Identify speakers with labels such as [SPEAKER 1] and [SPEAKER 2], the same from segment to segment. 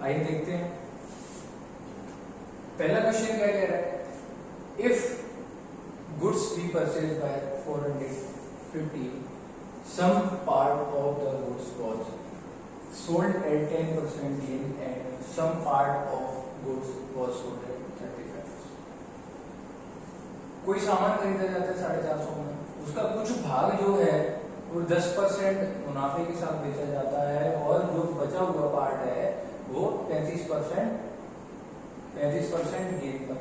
[SPEAKER 1] आइए देखते हैं पहला क्वेश्चन क्या कह रहा है। If goods B purchase by 450, some part of the goods was sold at 10% gain and some part of goods was sold at 35%। कोई सामान खरीदा जाता है 450 में, उसका कुछ भाग जो है वो 10% मुनाफे के साथ बेचा जाता है और जो बचा हुआ पार्ट है वो 35% गेन का,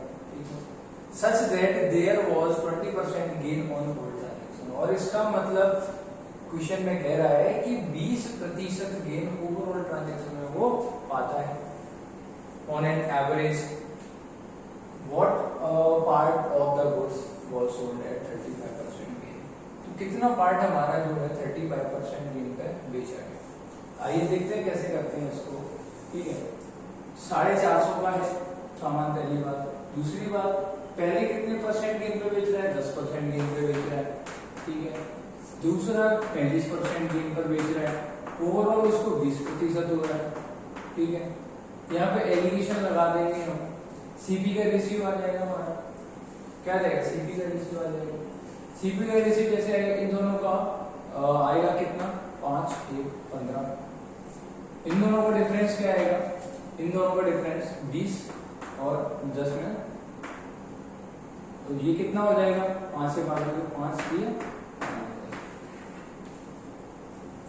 [SPEAKER 1] such that there was 20% gain on gold transaction. और इसका मतलब क्वेश्चन में कह रहा है कि 20% गेन ओवरऑल ट्रांजैक्शन में वो पाता है on an average. What part of the goods was sold at 35% gain. तो कितना पार्ट हमारा जो है 35% गेन पे बेचा गया। आइए देखते हैं कैसे करते हैं इसको। ठीक है, 450 का है सामान, पहली बात। दूसरी बात, पहले कितने परसेंट गेन पे बेच रहा है? 10% गेन पे बेच रहा है। ठीक है, दूसरा 35% गेन पर बेच रहा है, ओवरऑल उसको 20% हो रहा है। ठीक है, यहाँ पे एलिगेशन लगा देंगे हम, सीपी का रेशियो आ जाएगा हमारा। क्या जाएगा? सीपी का रेशियो आ जाएगा। सीपी का रेशियो कैसे आएगा? इन दोनों का आएगा कितना? 5, 1, 15। इन दोनों का डिफरेंस क्या आएगा? इन दोनों का डिफरेंस 20 और 10 में, तो ये कितना हो जाएगा? 5 से 5 दिए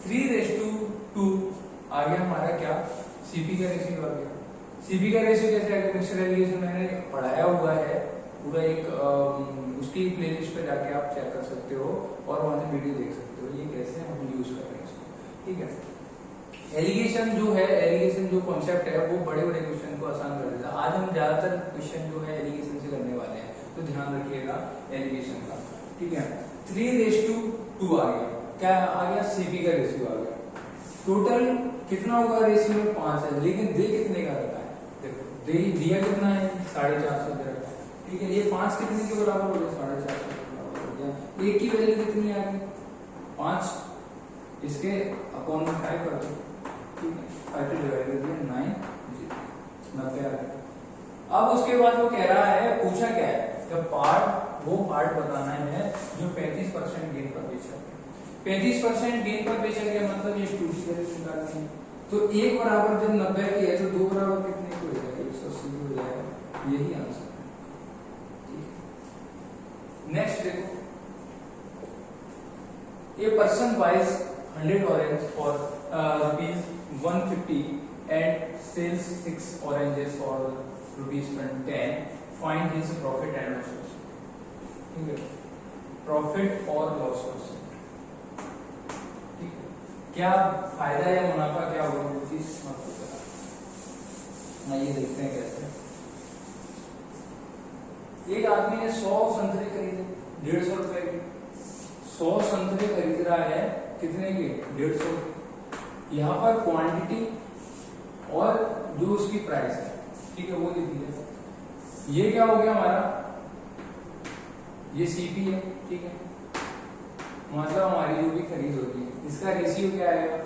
[SPEAKER 1] 3:2 आ गया हमारा। क्या? सीपी का रेशियो आ गया। सीपी का रेशियो कैसे आएगा? मिक्सर एलिगेशन मैंने पढ़ाया हुआ है पूरा, एक उसकी प्लेलिस्ट पे जाके आप चेक कर सकते हो और वहां से वीडियो देख सकते हो ये कैसे हम यूज कर रहे हैं इसको। ठीक है, एलिगेशन जो है, एलिगेशन जो कॉन्सेप्ट है वो बड़े बड़े क्वेश्चन को आसान कर देता है। आज हम ज्यादातर क्वेश्चन जो है एलिगेशन से करने वाले हैं, तो ध्यान रखिएगा एलिगेशन का। ठीक है, 3:2 आ गया। क्या आ गया? सीपी का रेशियो आ गया। टोटल कितना होगा रेशियो में? 5 है, लेकिन दे कितने का रखा है? देखो दे दिया कितना है? 450 दे रखा है। ठीक है, ये 5 कितने के बराबर हो गया? 450 के बराबर हो गया। एक की वैल्यू कितनी आ गई? 5। इसके अपॉन में 5 कर दो। ठीक है, 5 डिवाइड कर दिया 9, 90 आ गया। अब उसके बाद वो कह रहा है, पूछा क्या है? जब वो पार्ट बताना है जो 35% गेन पर बेचा गया। 35% गेन पर बेचा गया मतलब ये स्टूडी वैल्यू निकालनी है। तो 1 बराबर जब 90 की है तो 2 बराबर कितने की हो जाएगा? 180 हो जाएगा। यही आंसर है। नेक्स्ट देखो, a person buys 100 orange for ₹150 and sells 6 oranges for ₹10। Find his profit and loss. ठीक है, प्रॉफिट और लॉस। ठीक है, क्या फायदा या मुनाफा क्या होगा वो चीज आपको पता। आइए देखते हैं कैसे। एक आदमी ने 100 संतरे खरीदे 150 रुपए के। 100 संतरे खरीद रहा है कितने के? 150। यहाँ पर क्वांटिटी और जो उसकी प्राइस है, ठीक है, वो लिख दिया। ये क्या हो गया हमारा? ये सीपी है। ठीक है, मतलब हमारी जो भी खरीद होगी, इसका रेशियो क्या आएगा?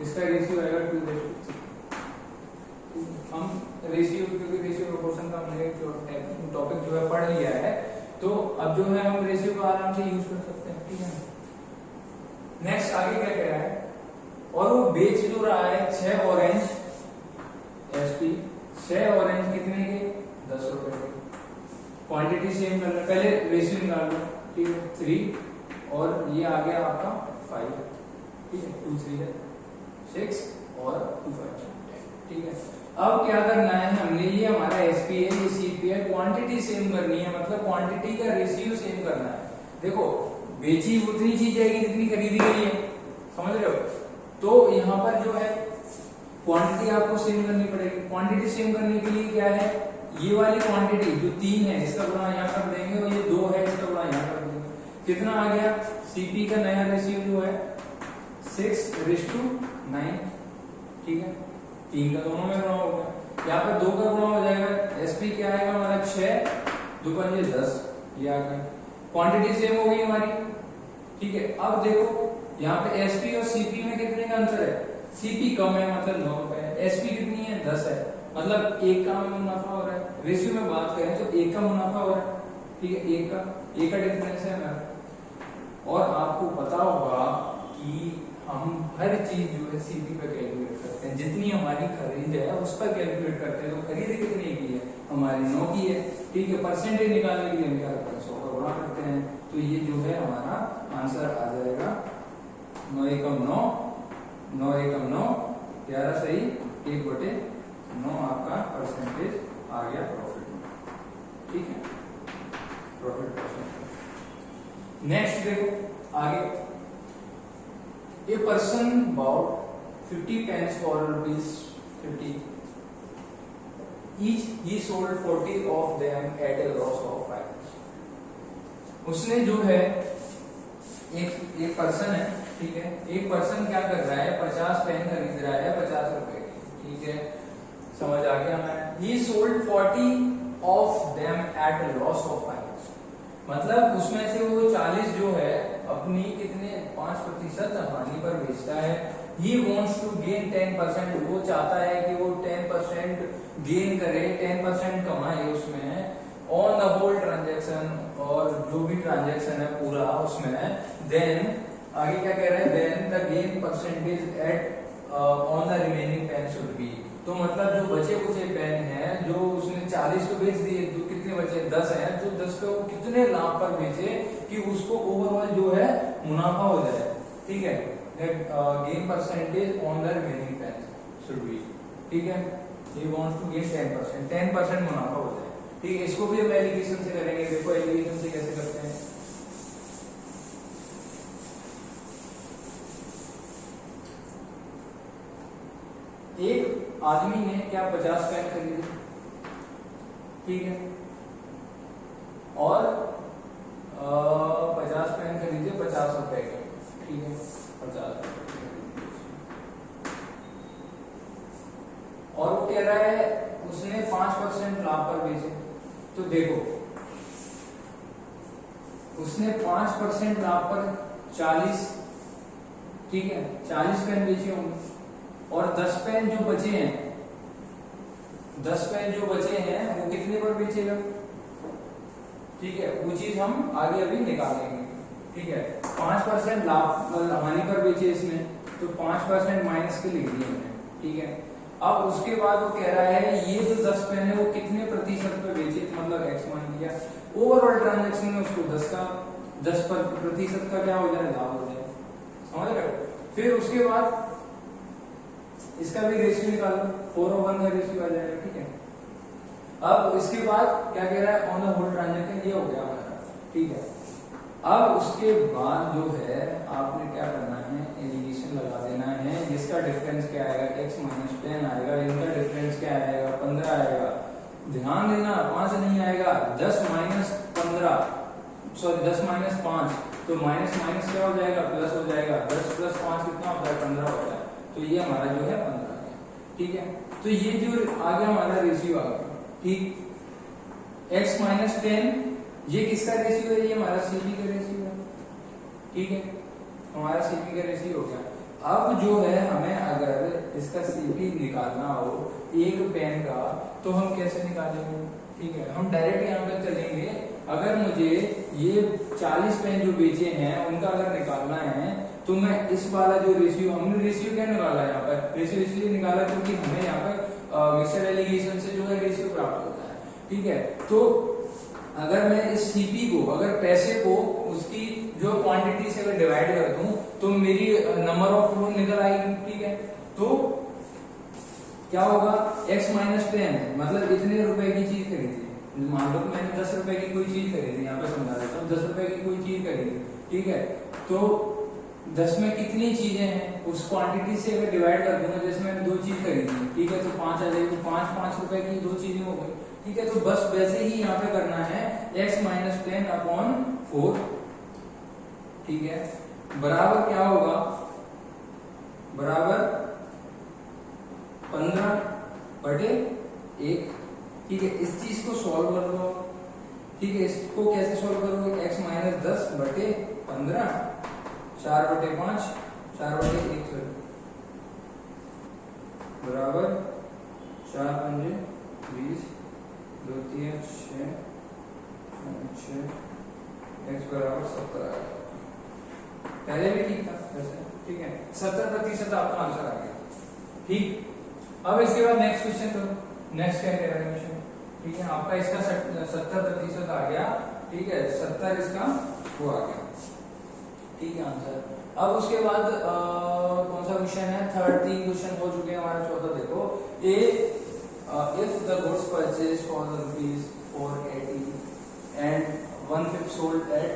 [SPEAKER 1] इसका रेशियो आएगा 2:3। हम रेशियो, क्योंकि रेशियो प्रोपोर्शन का हमने टॉपिक जो है पढ़ लिया है, तो अब जो है हम रेशियो को आराम से यूज कर सकते हैं। ठीक है, नेक्स्ट आगे क्या कह रहा है? और वो बेच जो रहा है 6 ऑरेंज एसपी, 6 ऑरेंज कितने के? 10 रुपए के। क्वांटिटी सेम करना, पहले रेशियो निकाल लो। ठीक है, 3 और ये आ गया आपका 5। ठीक है, 2 3 है 6 और 2 5 10। ठीक है, अब क्या करना है हमने? ये हमारा एसपी है, ये सीपी है, क्वांटिटी सेम करनी है, मतलब क्वांटिटी का रेशियो सेम करना है। देखो बेची उतनी चीज जाएगी जितनी खरीदी गई है, समझ रहे हो? तो यहाँ पर जो है क्वांटिटी आपको सेम करनी पड़ेगी। क्वांटिटी सेम करने के लिए क्या है? ये वाली क्वांटिटी जो 3 है इसका गुणा यहाँ कर देंगे और ये 2 है इसका गुणा यहाँ कर देंगे। कितना आ गया? सीपी का नया रेशियो जो है 6:9। ठीक है, 3 का दोनों में गुणा होगा, यहाँ पर 2 का गुणा हो जाएगा। एसपी क्या आएगा हमारा? 6 2 5 10। ये आ गया, क्वांटिटी सेम हो गई हमारी। ठीक है, अब देखो यहाँ पे एसपी और सीपी में कितने का अंतर है? सीपी कम है मतलब 9 रुपए है, एसपी कितनी है 10 है, मतलब 1 का हमें मुनाफा हो रहा है। रेशियो में बात करें तो 1 का मुनाफा हो रहा है, ठीक है, 1 का डिफरेंस है हमारा। और आपको पता होगा कि हम हर चीज जो है सीपी पे कैलकुलेट करते हैं, जितनी हमारी खरीद है उस पर कैलकुलेट करते हैं। तो खरीद कितनी की है हमारी 9 की है, ठीक है, परसेंटेज निकालने के लिए हम क्या करते हैं 100 का गुणा करते हैं। तो ये जो है हमारा आंसर आ जाएगा 9 एकम 9, 9 एकम 9, 11 सही 1/9 आपका परसेंटेज आ गया प्रॉफिट में, ठीक है, प्रॉफिट परसेंटेज। नेक्स्ट देखो आगे, a person bought 50 pens for ₹50 each, he sold 40 of them at a loss of 5। उसने जो है एक पर्सन है, ठीक है, एक पर्सन क्या कर रहा है 50 पेन खरीद रहा है 50 रुपए की, ठीक है, समझ आ गया हमें। he sold 40 of them at a loss of 5, मतलब उसमें से वो 40 जो है अपनी कितने 5% हानि पर बेचता है। He wants to gain 10%, वो चाहता है कि वो 10% गेन करे, 10% कमाए उसमें ऑन द होल ट्रांजेक्शन, और जो भी ट्रांजेक्शन है पूरा उसमें। देन आगे क्या कह रहे हैं, then the gain percentage at on the remaining pen should be. तो मतलब जो बचे कुचे पेन है जो उसने 40 तो बेच दिए, जो कितने बचे 10 हैं, तो 10 को कितने लाभ पर बेचे कि उसको ओवरऑल जो है मुनाफा हो जाए, ठीक है, gain percentage on the remaining pen should be, ठीक है, he wants to gain 10% मुनाफा हो जाए, ठीक है। इसको भी हम एलिगेशन से करेंगे, देखो एलिगेशन से कैसे करते हैं। एक आदमी ने क्या 50 पेन खरीदे, ठीक है, और 50 पेन खरीदे 50 रुपए के, ठीक है, 50, और वो कह रहा है उसने 5% लाभ पर बेचे। तो देखो उसने 5% लाभ पर 40, ठीक है, 40 पेन बेचे होंगे, और 10 पेन जो बचे हैं, 10 पेन जो बचे हैं वो कितने पर बेचेगा, ठीक है, वो चीज हम आगे अभी निकालेंगे, ठीक है। 5% लाभ हानि पर बेचे इसने, तो 5% माइनस के लिख दिए हमने, ठीक है। अब उसके बाद वो कह रहा है ये जो 10 पेन है वो कितने प्रतिशत पे बेचे, मतलब x मान लिया, ओवरऑल ट्रांजैक्शन में उसको 10% का क्या हो जाए लाभ हो जाए, समझ रहे हो। फिर उसके बाद इसका भी रेशियो निकालो, 4/1 का रेशियो आ जाएगा, ठीक है। अब इसके बाद क्या कह रहा है ऑन द होल ट्रांजैक्शन, ये हो गया हमारा, ठीक है। अब उसके बाद जो है आपने क्या करना है, एलिगेशन लगा देना है, जिसका डिफरेंस क्या आएगा x - 10 आएगा, इनका डिफरेंस क्या आएगा 15 आएगा। ध्यान देना 5 नहीं आएगा, 10 - 15, सॉरी 10 - 5, तो माइनस माइनस क्या हो जाएगा प्लस हो जाएगा, 10 + 5 कितना होता है 15 होता है। तो ये हमारा जो है 15 है, ठीक है। तो ये जो आ गया हमारा रेशियो आ गया, ठीक, x - 10 ये किसका रेशियो है, ये हमारा सीपी का रेशियो है, ठीक है, हमारा सीपी का रेशियो हो गया। अब जो है हमें अगर इसका सीपी निकालना हो एक पेन का, तो हम कैसे निकालेंगे, ठीक है, हम डायरेक्ट यहाँ पर चलेंगे। अगर मुझे ये 40 पेन जो बेचे हैं उनका अगर निकालना है, तो मैं इस वाला जो रेशियो, हमने रेशियो क्या निकाला यहाँ पर, रेशियो इसलिए निकाला क्योंकि हमें यहाँ पर मिक्सर एलिगेशन से जो है रेशियो प्राप्त होता है, ठीक है। तो अगर मैं इस सीपी को, अगर पैसे को उसकी जो क्वांटिटी से अगर डिवाइड कर दूं, तो मेरी नंबर ऑफ लोन निकल आएगी, ठीक है। तो क्या होगा, x - 10 मतलब इतने रुपए की चीज खरीदी, मान लो मैंने 10 रुपए की कोई चीज खरीदी, यहाँ पे समझा देता हूँ, 10 रुपए की कोई चीज खरीदी, ठीक है। तो 10 में कितनी चीजें हैं, उस क्वांटिटी से अगर डिवाइड कर दूंगा, जैसे मैंने 2 चीज खरीदी, ठीक है, तो 5 आ जाएगी, 5 रुपए की 2 चीजें हो गई, ठीक है। तो बस वैसे ही यहाँ पे करना है x - 10/4, ठीक है, बराबर क्या होगा, बराबर 15/1, ठीक है। इस चीज को सॉल्व कर लो, ठीक है। इसको कैसे सॉल्व करोगे, x - 10/15, 4/5, 4/1 बराबर प्रतिशत आपका आंसर आ गया। ठीक, अब इसके बाद नेक्स्ट क्वेश्चन करो। नेक्स्ट क्या कह रहा है क्वेश्चन? ठीक है, आपका इसका 70% आ गया। ठीक है, 70 इसका वो आ गया। ठीक है आंसर। अब उसके बाद कौन सा क्वेश्चन है? 3 क्वेश्चन हो चुके हैं हमारे। 14 देखो, if the goods purchase for ₹480 and 1/5 sold at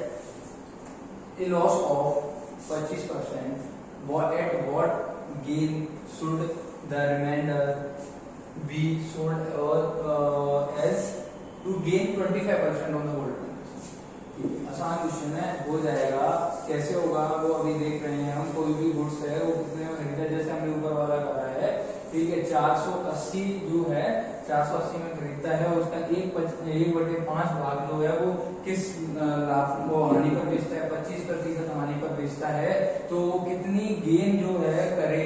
[SPEAKER 1] a loss of 25%, at what gain should the remainder be sold as to gain 25% on the whole transaction? आसान क्वेश्चन है, हो जाएगा। कैसे होगा वो अभी देख रहे हैं हम। कोई भी गुड्स है वो कितने में खरीदा, जैसे हमने ऊपर वाला करा है। ठीक है, 480 जो है 480 में खरीदता है, और उसका 1/5 भाग जो है वो किस लाभ वो हानि पर बेचता है? 25% हानि पर बेचता है। तो कितनी गेन जो है करे,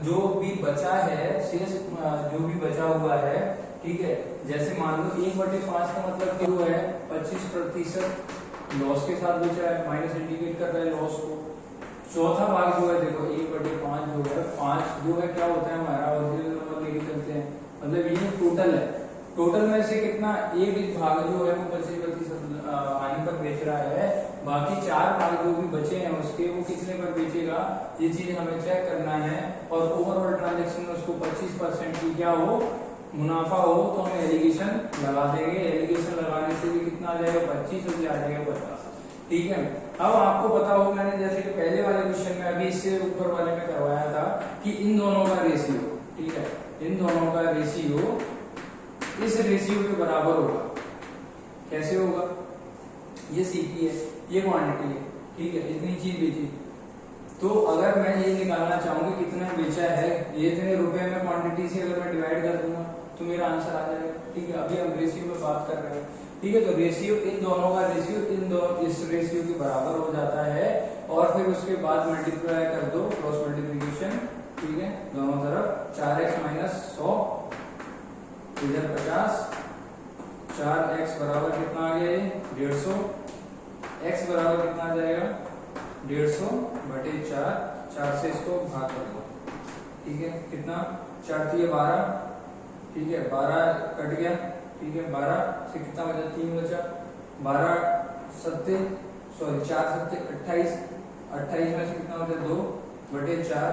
[SPEAKER 1] जो भी बचा है, शेष जो भी बचा हुआ है। ठीक है, जैसे मान लो 1/5 का मतलब क्या है? 25% लॉस के साथ बेचा है, माइनस इंडिकेट कर रहा है लॉस को। चौथा भाग जो है देखो 1/5 जो है, 5 जो है क्या होता है हमारा ओरिजिनल नंबर लेके चलते हैं, मतलब ये टोटल है। टोटल में से कितना, एक भाग जो है वो 25% हानि पर बेच रहा है, बाकी 4 भाग जो भी बचे हैं उसके वो कितने पर बेचेगा, ये चीज हमें चेक करना है। और ओवरऑल ट्रांजेक्शन में उसको 25% की क्या हो, मुनाफा हो, तो हम एलिगेशन लगा देंगे। एलिगेशन लगाने से भी कितना आ जाएगा? 25 और आ जाएगा 50। ठीक है, अब आपको पता हो, मैंने जैसे कि पहले वाले क्वेश्चन में, अभी इससे ऊपर वाले में करवाया था कि इन दोनों का रेशियो, ठीक है, इन दोनों का रेशियो इस रेशियो के बराबर होगा। कैसे होगा? ये सीपी है, ये क्वांटिटी है। ठीक है, इतनी चीज बेची, तो अगर मैं ये निकालना चाहूंगी कितना बेचा है, ये इतने रुपए में क्वांटिटी से अगर मैं डिवाइड कर दूंगा तो मेरा आंसर आ जाएगा। ठीक है, अभी हम रेशियो में बात कर रहे हैं। ठीक है, तो रेशियो, इन दोनों का रेशियो इस रेशियो के बराबर हो जाता है, और फिर उसके बाद मल्टीप्लाई कर दो, क्रॉस मल्टीप्लीकेशन। ठीक है, दोनों तरफ 4x - 100, इधर 50, 4x बराबर कितना आ गया? ये 150। x बराबर कितना आ जाएगा? 150/4, 4 से इसको भाग कर दो। ठीक है, कितना? 4 × 12। ठीक है, 12 कट गया। ठीक है, 12 से कितना बचा? 3 बचा। 12 7 सॉरी 4 7 28, 28 में से कितना बचा? 2/4।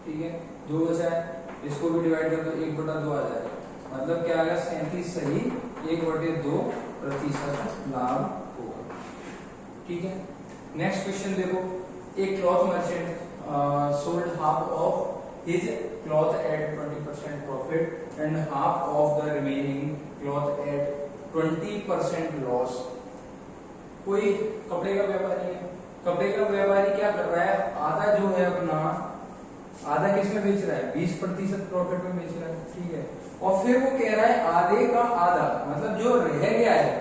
[SPEAKER 1] ठीक है, 2 बचा है, इसको भी डिवाइड कर दो, 1/2 आ जाएगा। मतलब क्या आ गया? 37 सही 1/2% लाभ होगा। ठीक है, नेक्स्ट क्वेश्चन देखो, एक cloth merchant sold half of his cloth at 20% profit and half of the remaining cloth at 20% loss. कोई कपड़े का व्यापारी है, कपड़े का व्यापारी क्या कर रहा है? आधा जो है अपना, आधा किस में बेच रहा है? 20% प्रॉफिट में बेच रहा है। ठीक है, और फिर वो कह रहा है आधे का आधा, मतलब जो रह गया है,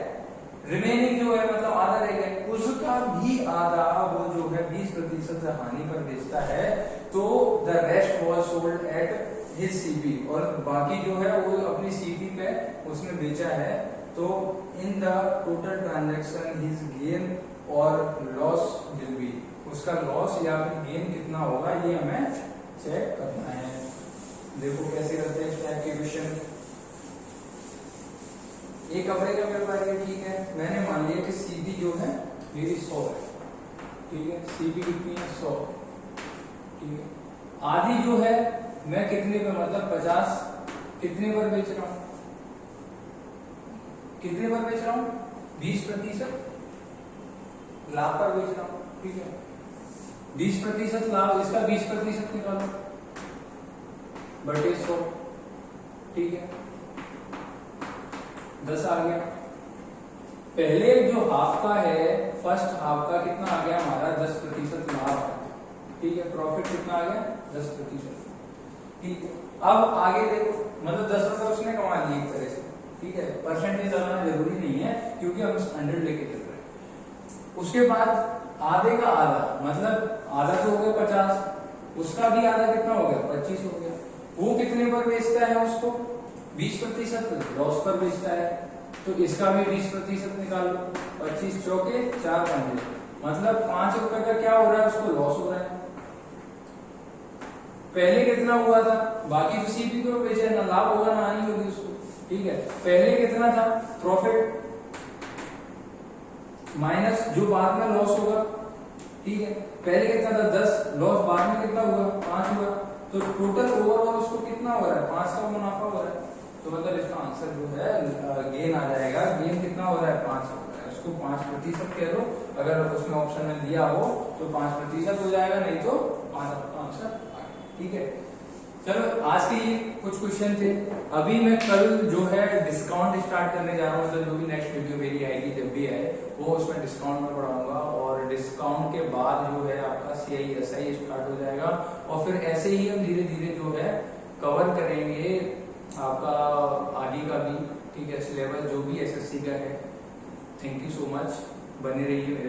[SPEAKER 1] रिमेनिंग जो है मतलब आधा रह गया, उसका भी आधा वो जो है 20% हानि पर बेचता है। तो the rest was sold at his CP, और बाकी जो है वो अपनी सीपी पे उसने बेचा है। तो in the total transaction his gain और लॉस विल बी, उसका लॉस या फिर गेन कितना होगा, ये हमें चेक करना है। देखो कैसे करते हैं इस टाइप के क्वेश्चन। एक कपड़े का व्यापार है, ठीक है, मैंने मान लिया कि सीपी जो है मेरी 100 है। ठीक है, सीपी कितनी है? 100। ठीक है, आधी जो है मैं कितने पे, मतलब 50 कितने पर बेच रहा हूं? कितने पर बेच रहा हूं? 20% लाभ पर बेच रहा हूं। ठीक है, 20% लाभ, इसका 20% निकालो बटे 100। ठीक है, 10 आ गया। पहले जो हाफ का है, फर्स्ट हाफ का कितना आ गया हमारा? 10% लाभ आ गया। ठीक है, प्रॉफिट कितना आ गया? 10%। ठीक है, अब आगे देखो, मतलब 10 रुपए उसने कमा लिए एक तरह से। ठीक है, परसेंटेज लगाना जरूरी नहीं है क्योंकि हम 100 लेके चल रहे हैं। उसके बाद आधे का आधा, मतलब आधा तो हो गया 50, उसका भी आधा कितना हो गया? 25 हो गया। वो कितने पर बेचता है उसको? 20% लॉस पर बेचता है, तो इसका भी 20% निकाल लो। 25 चौके 4 पंजे, मतलब 5 रुपए का क्या हो रहा है? उसको लॉस हो रहा है। पहले कितना हुआ था, बाकी तो सीपी को बेचा, ना लाभ होगा ना हानि होगी उसको, ठीक है। पहले कितना था प्रॉफिट माइनस जो बाद में लॉस होगा, ठीक है। पहले कितना था 10, लॉस बाद में कितना हुआ 5 हुआ, तो टोटल ओवरऑल उसको कितना हो रहा है 5 का मुनाफा हो रहा है। तो मतलब इसका आंसर जो है गेन आ जाएगा। गेन कितना हो रहा है 5 हो रहा है, उसको 5% कह दो, अगर उसमें ऑप्शन में दिया हो तो 5% हो जाएगा, नहीं तो 5 आपका आंसर आ गया, ठीक है। चलो आज के ये कुछ क्वेश्चन थे। अभी मैं कल जो है डिस्काउंट स्टार्ट करने जा रहा हूँ, मतलब जो भी नेक्स्ट वीडियो मेरी आएगी जब भी आए वो उसमें डिस्काउंट में पढ़ाऊंगा, और डिस्काउंट के बाद जो है आपका CISI स्टार्ट हो जाएगा, और फिर ऐसे ही हम धीरे धीरे जो है कवर करेंगे आपका आगे का भी, ठीक है, सिलेबस जो भी SSC का है। थैंक यू सो मच, बने रहिए मेरे